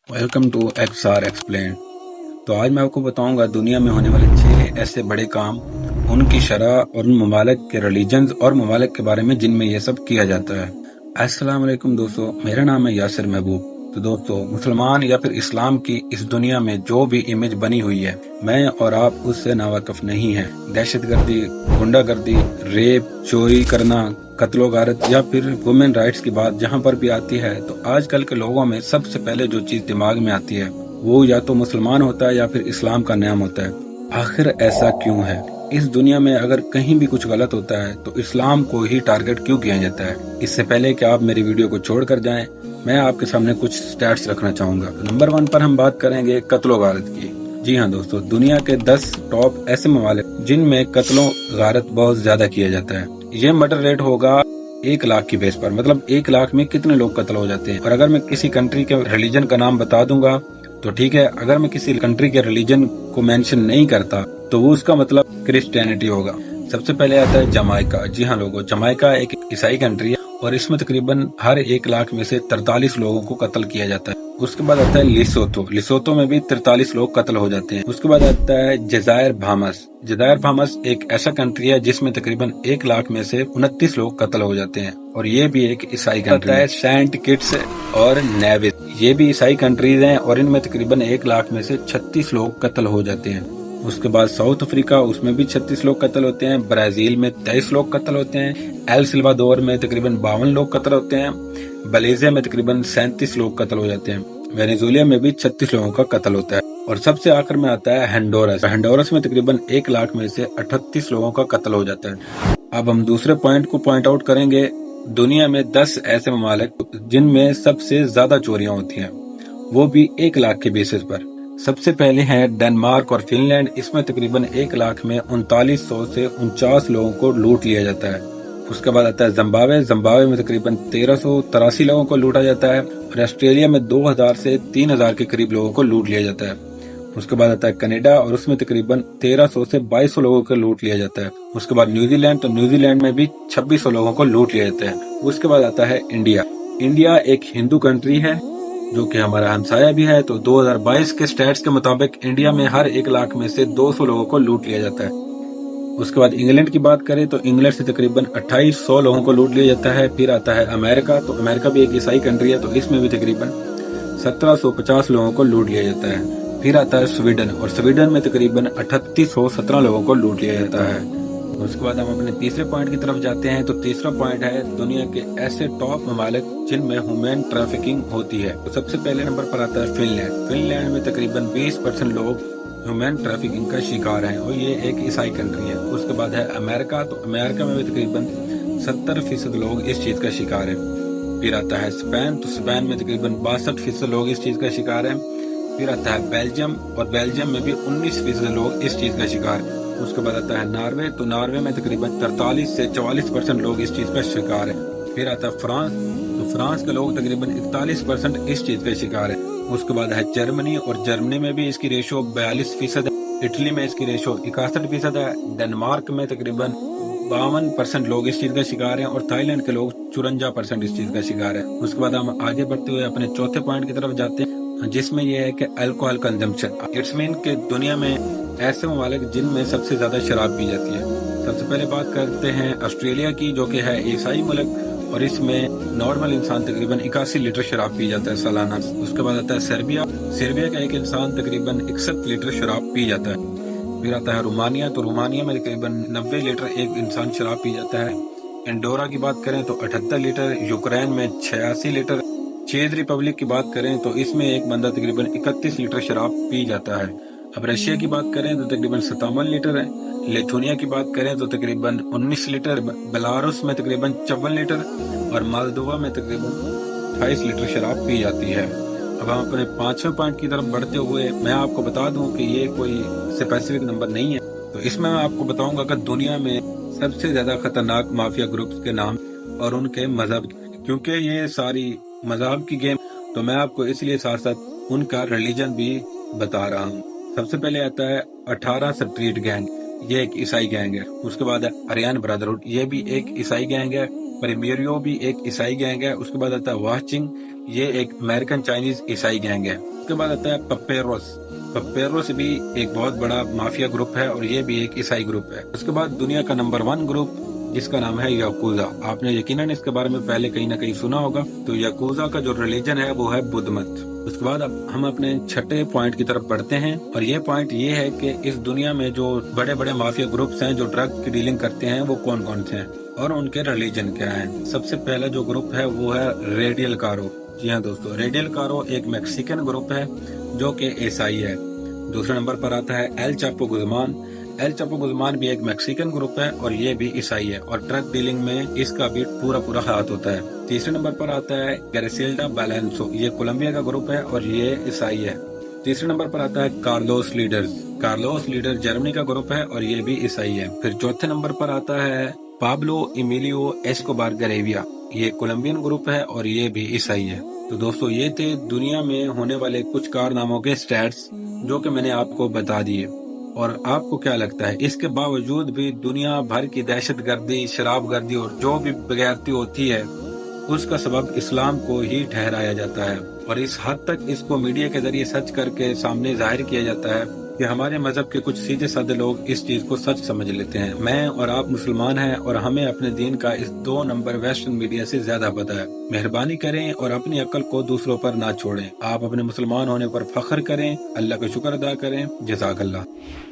Welcome to XR explain. तो आज मैं आपको बताऊंगा दुनिया में होने वाले 6 ऐसे बड़े काम, उनकी शरह और उन ममालिक के रिलीजन्स और ममालिक के बारे में जिनमें ये सब किया जाता है। अस्सलाम वालेकुम दोस्तों, मेरा नाम है यासिर महबूब। तो दोस्तों, मुसलमान या फिर इस्लाम की इस दुनिया में जो भी इमेज बनी हुई है, मैं और आप उससे नावाकिफ नहीं है। दहशतगर्दी, गुंडागर्दी, रेप, चोरी करना, कत्लो गारत या फिर वुमेन राइट्स की बात जहाँ पर भी आती है तो आजकल के लोगों में सबसे पहले जो चीज दिमाग में आती है वो या तो मुसलमान होता है या फिर इस्लाम का नाम होता है। आखिर ऐसा क्यों है? इस दुनिया में अगर कहीं भी कुछ गलत होता है तो इस्लाम को ही टारगेट क्यों किया जाता है? इससे पहले कि आप मेरी वीडियो को छोड़कर जाएं, मैं आपके सामने कुछ स्टैट्स रखना चाहूंगा। नंबर 1 पर हम बात करेंगे कत्लो गारत की। जी हाँ दोस्तों, दुनिया के 10 टॉप ऐसे ममालिक जिनमें कत्लो गारत बहुत ज्यादा किया जाता है। ये मर्डर रेट होगा 1 लाख की बेस पर, मतलब 1 लाख में कितने लोग कत्ल हो जाते हैं। और अगर मैं किसी कंट्री के रिलीजन का नाम बता दूंगा तो ठीक है, अगर मैं किसी कंट्री के रिलीजन को मेंशन नहीं करता तो वो उसका मतलब क्रिश्चियनिटी होगा। सबसे पहले आता है जमाइका। जी हाँ लोगों, जमाइका एक ईसाई कंट्री है और इसमें तकरीबन हर 1 लाख में से 43 लोगों को कत्ल किया जाता है। उसके बाद आता है लिसोतो। लिसोतो में भी 43 लोग कत्ल हो जाते हैं। उसके बाद आता है जजायर बाहमास। जजायर बाहमास एक ऐसा कंट्री है जिसमें तकरीबन 1 लाख में से 29 लोग कत्ल हो जाते हैं और ये भी एक ईसाई कंट्री है। सेंट किट्स और नेविस, ये भी ईसाई कंट्रीज हैं और इनमें तकरीबन 1 लाख में से 36 लोग कत्ल हो जाते हैं। उसके बाद साउथ अफ्रीका, उसमें भी 36 लोग कत्ल होते हैं। ब्राजील में 23 लोग कत्ल होते हैं। एल सिल्वाडोर में तकरीबन 52 लोग कत्ल होते हैं। मलेशिया में तकरीबन 37 लोग कत्ल हो जाते हैं। वेनेजुएला में भी 36 लोगों का कत्ल होता है। और सबसे आखिर में आता है होंडुरास। होंडुरास में तकरीबन 1 लाख में से 38 लोगों का कत्ल हो जाता है। अब हम दूसरे पॉइंट को पॉइंट आउट करेंगे। दुनिया में 10 ऐसे ममालिक जिनमें सबसे ज्यादा चोरियां होती हैं, वो भी 1 लाख के बेसिस पर। सबसे पहले है डेनमार्क और फिनलैंड। इसमें तकरीबन 1 लाख में 3900 से 49 लोगों को लूट लिया जाता है। उसके बाद आता है जिम्बाब्वे। जिम्बाब्वे में तकरीबन 1383 लोगों को लूटा जाता है और ऑस्ट्रेलिया में 2000 से 3000 के करीब लोगों को लूट लिया जाता है। उसके बाद आता है कनाडा और उसमें तकरीबन 1300 से 2200 लोगों को लूट लिया जाता है। उसके बाद न्यूजीलैंड, तो न्यूजीलैंड में भी 2600 लोगों को लूट लिया जाता है। उसके बाद आता है इंडिया। इंडिया एक हिंदू कंट्री है जो कि हमारा हमसाया भी है। तो 2022 के स्टैट्स के मुताबिक इंडिया में हर 1 लाख में से 200 लोगों को लूट लिया जाता है। उसके बाद इंग्लैंड की बात करें तो इंग्लैंड से तकरीबन 2800 लोगों को लूट लिया जाता है। फिर आता है अमेरिका। तो अमेरिका भी एक ईसाई कंट्री है, तो इसमें भी तकरीबन 1750 लोगों को लूट लिया जाता है। फिर आता है स्वीडन और स्वीडन में तकरीबन 3817 लोगों को लूट लिया जाता है। उसके बाद हम अपने तीसरे पॉइंट की तरफ जाते हैं। तो तीसरा पॉइंट है दुनिया के ऐसे टॉप ममालिक जिनमें ह्यूमन ट्रैफिकिंग होती है। तो सबसे पहले नंबर पर आता है फिनलैंड। फिनलैंड में तकरीबन 20% लोग ह्यूमन ट्रैफिकिंग का शिकार हैं और ये एक ईसाई कंट्री है। उसके बाद है अमेरिका। तो अमेरिका में भी तकरीबन 70% लोग इस चीज का शिकार है। फिर आता है स्पेन। तो स्पेन में तकरीबन 62% लोग इस चीज का शिकार है। फिर आता है बेल्जियम और बेल्जियम में भी 19% लोग इस चीज का शिकार है। उसके बाद आता है नॉर्वे। तो नॉर्वे में तकरीबन 43 से 44% लोग इस चीज का शिकार है। फिर आता है फ्रांस। तो फ्रांस के लोग तकरीबन 41% इस चीज का शिकार है। उसके बाद है जर्मनी और जर्मनी में भी इसकी रेशो 42% है। इटली में इसकी रेशो 61% है। डेनमार्क में तकरीबन 52% लोग इस चीज का शिकार हैं और थाईलैंड के लोग 54% इस चीज का शिकार है। उसके बाद हम आगे बढ़ते हुए अपने चौथे पॉइंट की तरफ जाते हैं, जिसमें यह है कि अल्कोहल कंजम्पशन। इट्स मीन के दुनिया में ऐसे ममालिक जिनमें सबसे ज्यादा शराब पी जाती है। सबसे पहले बात करते हैं ऑस्ट्रेलिया की, जो कि है ईसाई मुल्क और इसमें नॉर्मल इंसान तकरीबन 81 लीटर शराब पी जाता है सालाना। उसके बाद आता है सर्बिया। सर्बिया का एक इंसान तकरीबन 61 लीटर शराब पी जाता है। फिर आता है रोमानिया। तो रोमानिया में तकरीबन 90 लीटर एक इंसान शराब पी जाता है। एंडोरा की बात करें तो 78 लीटर। यूक्रेन में 86 लीटर। चेक रिपब्लिक की बात करें तो इसमें एक बंदा तकरीबन 31 लीटर शराब पी जाता है। अब रशिया की बात करें तो तकरीबन 57 लीटर है। लिथुनिया की बात करें तो तकरीबन 19 लीटर। बेलारूस में तकरीबन 54 लीटर और मालदोवा में तकरीबन 28 लीटर शराब पी जाती है। अब हम अपने 5वें पॉइंट की तरफ बढ़ते हुए मैं आपको बता दूं कि ये कोई स्पेसिफिक नंबर नहीं है। तो इसमें मैं आपको बताऊंगा कि दुनिया में सबसे ज्यादा खतरनाक माफिया ग्रुप्स के नाम और उनके मजहब, क्योंकि ये सारी मजहब की गेम, तो मैं आपको इसलिए साथ साथ उनका रिलीजन भी बता रहा हूँ। सबसे पहले आता है 18 स्ट्रीट गैंग। یہ ایک عیسائی گینگ ہے. اس کے بعد ہے اریان برادرہڈ، یہ بھی ایک عیسائی گینگ ہے. پریمیریو بھی ایک عیسائی گینگ ہے. اس کے بعد آتا ہے واچنگ، یہ ایک امریکن چائنیز عیسائی گینگ ہے. اس کے بعد آتا ہے پپیروس بھی ایک بہت بڑا مافیا گروپ ہے اور یہ بھی ایک عیسائی گروپ ہے. اس کے بعد دنیا کا نمبر 1 گروپ جس کا نام ہے یاکوزا. آپ نے یقیناً اس کے بارے میں پہلے کہیں نہ کہیں سنا ہوگا. تو یاکوزا کا جو ریلیجن ہے وہ ہے بدھ مت. اس کے بعد اب ہم اپنے چھٹے پوائنٹ کی طرف بڑھتے ہیں، اور یہ پوائنٹ یہ ہے کہ اس دنیا میں جو بڑے بڑے مافیا گروپس ہیں جو ڈرگ کی ڈیلنگ کرتے ہیں وہ کون کون سے ہیں اور ان کے ریلیجن کیا ہیں. سب سے پہلا جو گروپ ہے وہ ہے ریڈیل کارو. جی ہاں دوستو، ریڈیل کارو ایک میکسیکن گروپ ہے جو کہ عیسائی ہے. دوسرے نمبر پر آتا ہے ایل چاپو گزمان. ایل چاپو گزمان بھی ایک میکسیکن گروپ ہے اور یہ بھی عیسائی ہے، اور ڈرگ ڈیلنگ میں اس کا بھی پورا ہاتھ ہوتا ہے. تیسرے نمبر پر آتا ہے گریسیلڈا بالینسو. یہ کولمبیا کا گروپ ہے اور یہ عیسائی ہے. تیسرے نمبر پر آتا ہے کارلوس لیڈر جرمنی کا گروپ ہے اور یہ بھی عیسائی ہے. پھر چوتھے نمبر پر آتا ہے پابلو ایمیلیو ایسکوبار گریویا. یہ کولمبین گروپ ہے اور یہ بھی عیسائی ہے. تو دوستو یہ تھے دنیا میں ہونے والے کچھ کارناموں کے سٹیٹس جو کہ میں نے آپ کو بتا دیے. اور آپ کو کیا لگتا ہے اس کے باوجود بھی دنیا بھر کی دہشت گردی، شراب گردی اور جو بھی بغیرتی ہوتی ہے اس کا سبب اسلام کو ہی ٹھہرایا جاتا ہے، اور اس حد تک اس کو میڈیا کے ذریعے سچ کر کے سامنے ظاہر کیا جاتا ہے کہ ہمارے مذہب کے کچھ سیدھے سادے لوگ اس چیز کو سچ سمجھ لیتے ہیں. میں اور آپ مسلمان ہیں اور ہمیں اپنے دین کا اس 2 نمبر ویسٹرن میڈیا سے زیادہ پتہ ہے. مہربانی کریں اور اپنی عقل کو دوسروں پر نہ چھوڑیں. آپ اپنے مسلمان ہونے پر فخر کریں، اللہ کا شکر ادا کریں. جزاک اللہ.